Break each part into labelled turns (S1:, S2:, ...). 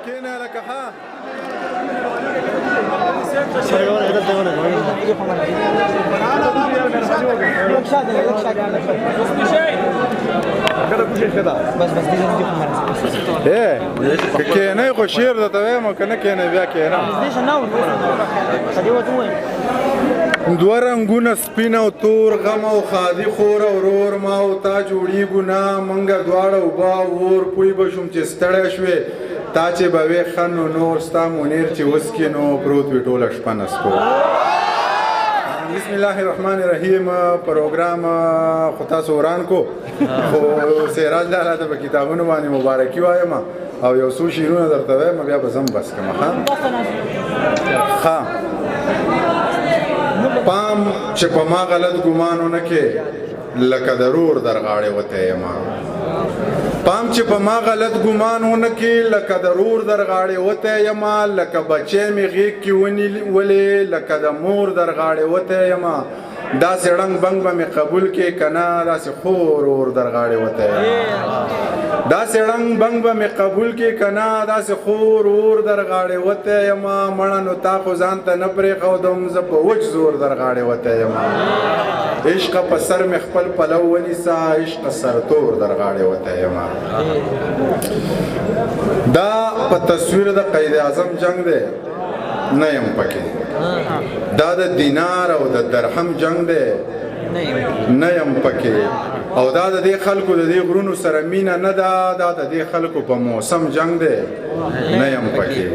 S1: کېنه لکه ها کېنه خو شعر درته وایم که نه کېنه بیا کېنه دوه رنګونه سپین او تور غم او خادي خور او ورور ما او تا جوړیږو نه منګه دواړه اوبه اور پوی به شوم چې ستړی شوې تا چې به وې ښه نو نور ستا منیر چې وسکې نو پروت وي ټوله شپه نسکو بسم الله الرحمن الرحیم پروګرام خو تاسو وران کو خو سراج لاله ته په کتابونو باندې مبارکي وایم او یو څو شعرونه درته وایم بیا به زم بس کړم ښه پام چې په ما غلط ګمان ونه کې لکه ضرور در غاړې وتی یما پام چې په ما غلط ګمان ونه کې لکه ضرور در غاړې وتی یما لکه بچی مې غېږ کې ونیولې لکه د مور در غاړې وتی یما داسې ړنګ بنګ به مې قبول کې که نه داسې خور اور در غاړې وتی یما داسې ړنګ بنګ به مې قبول کې که نه داسې خور اور در غاړې وتی یما مړه نو تا خو ځان ته نه پرېښودم زه په وچ زور در غاړې وتی یما عشقه په سر مې خپل پلو ونیسه عشقه سرتور در غاړې وتی یما دا په تصویر د قید اعظم جنگ دی نه یم پکې دا د دینار او د درهم جنگ دی نه یم پکې او دا د دې خلکو د دې غرونو سره مینه نه ده دا د دې خلکو په موسم جنگ دی نه یم پکې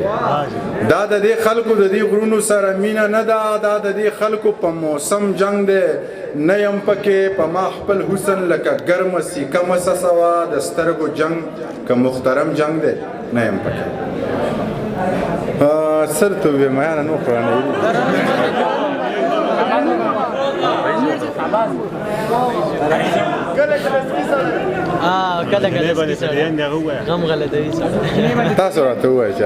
S1: دا د دې خلکو د دې غرونو سره مینه نه ده دا د دې خلکو په موسم جنگ دی نه یم پکې په ما خپل حسن لکه ګرمه سیکه مسسوه د سترګو جنگ که محترم جنگ دی نه یم پکې سر ته وې میانه نو قرآن
S2: کله غم غلطوي
S1: تاسو راته ووایئ چې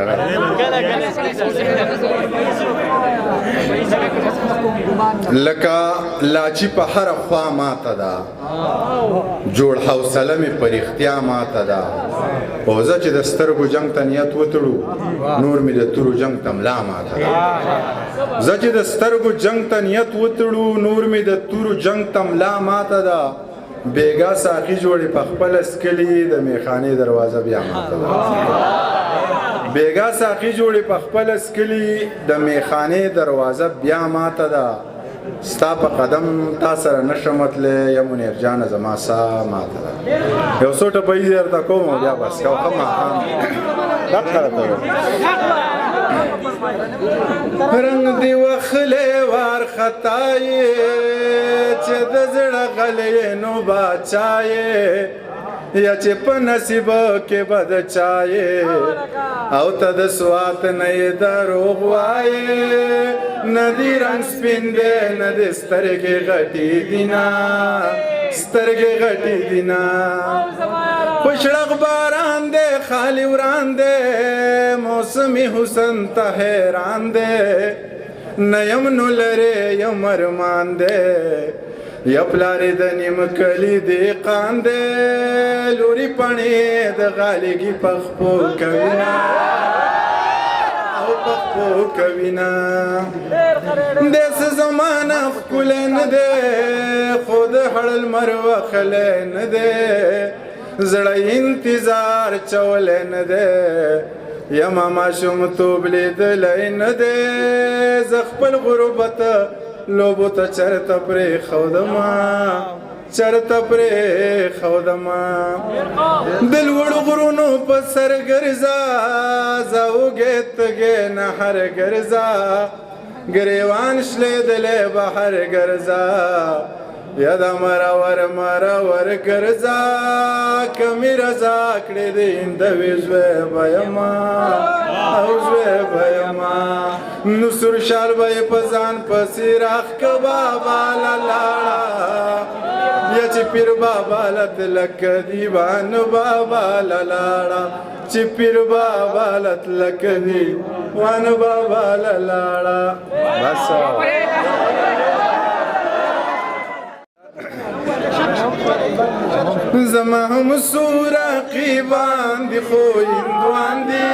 S1: لکه لاچي په هره خوا ماته ده جوړ حوصله مې په رښتیا ماته ده او زه چې د سترګو جنګ ته نیت وتړو نور مې د تورو جنګ ته ملا ماته ده زه چې د سترګو جنګ ته نیت وتړو نور مې د تورو جنګ ته ملا ماته ده بیګا ساقي جوړې په خپله سکلي د میخانې دروازه بیا ماته ده بیګا ساقي جوړې په خپله سکلي د میخانې دروازه بیا ماته ده ستا په قدم تا سره نشم تللی یا منیر جانه زما سا ماته ده یو څو ټپه یې درته کوم بیا بس کو ښه ماښام دقه راته رنګ دې وخلی وارخطا یې چې د زړه غلی نو باچا یې یا چې په نصیب کې بد چا یې او ته د سوات نه یې دروغ وایې نه دې رنګ سپین دی نه دې سترګې غټې دي نه سترګې غټې دي نه خوشړق باران دی خالی وران دی موسمي حسن ته حیران دی نه یم نو لرې یم ارمان دی یا پلارې د نیم کلي دهقان دی لوري پڼې د غالګي پخپو کوینه او پخپو کوینه داسې زمانه ښکلی نه دی خو د هړل مر وخلی نه دی زړه انتظار چولی نه دی یما ماشومتوب لیدلی نه دی زه خپل غربت لوبو ته چرته پرېښودمه چرته پرېښودمه د لوړو غرونو په سر ګرځه زه وږې تږې نهر ګرځه ګریوان شلېدلی بهر ګرځه یا د مرور مرور ګرځه که مې رضا کړې د هندوې زوی به یمه او زوی به یمه نو سور شال به یې په ځان پسې راښکه بابا له لاړه یا چې پیر بابا له تلک دیوان بابا له لاړه چې پیر بابا له تلک دیوان بابا له لاړه بس زما هم سو رقیبان دي خو هندوان دي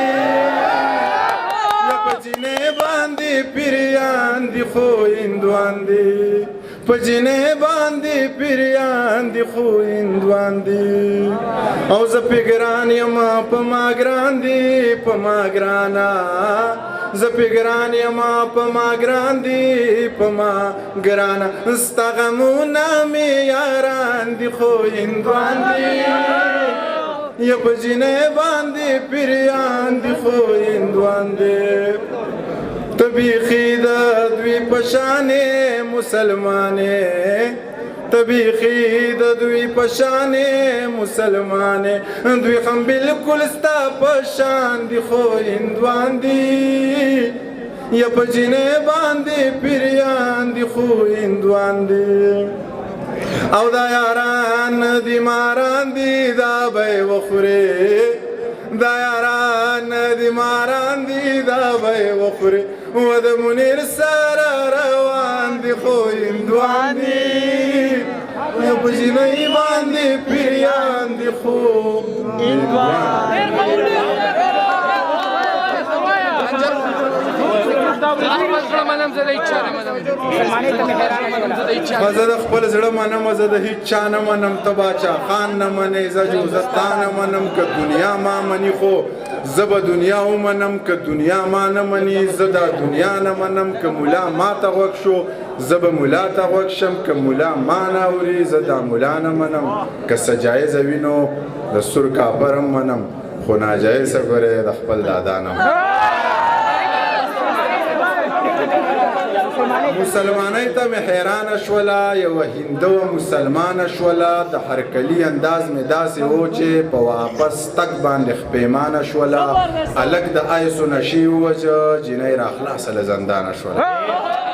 S1: باندې پیریان دي خو هندوان دي په جنې باندې پیریان دي خو هندوان دي او زه پې ګران یم په ما ګران دي په ما ګرانه زه پې ګران یم په ما ګران دي په ما ګرانه ستا غمونه مې یاران دي خو هندوان دي یا په جنې باندې پیریان دي خو هندوان دي ته بیخي د دوی په شانې مسلمانې ته بیخي د دوی په شانې مسلمانې دوی هم بلکل ستا په شان دي خو هندوان دي یا په جنې باندې پیریان دي خو هندوان دي او دا یاران دی ماران دی دا بی وخوری دا یاران دی ماران دی دا بی وخوری و دا منیر سارا روان دی خو هندوان دی یا پجنی باندی پیریان دی خو زه د خپل زړه منم زه د هیڅ چا نه منم ته باچا خان نه منې زه جو تا نه منم که دنیا ما مني خو زه به دنیا ومنم که دنیا ما نه مني زه دا دنیا نه منم که ملا ما ته غوږ شو زه به ملا ته غوږ شم که ملا ما نه اوري زه دا ملا نه منم که څه جایزه وي نو د سور کافر هم منم خو ناجایزه ګورې د خپل دادا نه مسلمانۍ ته مې حیرانه شوله یوه هندو مسلمانه شوله د هرکلي انداز مې داسې و چې په واپس تګ باندې خپیمانه شوله هلک د ایسو نشي ووجه جینۍ راخلاصه له زندانه شوله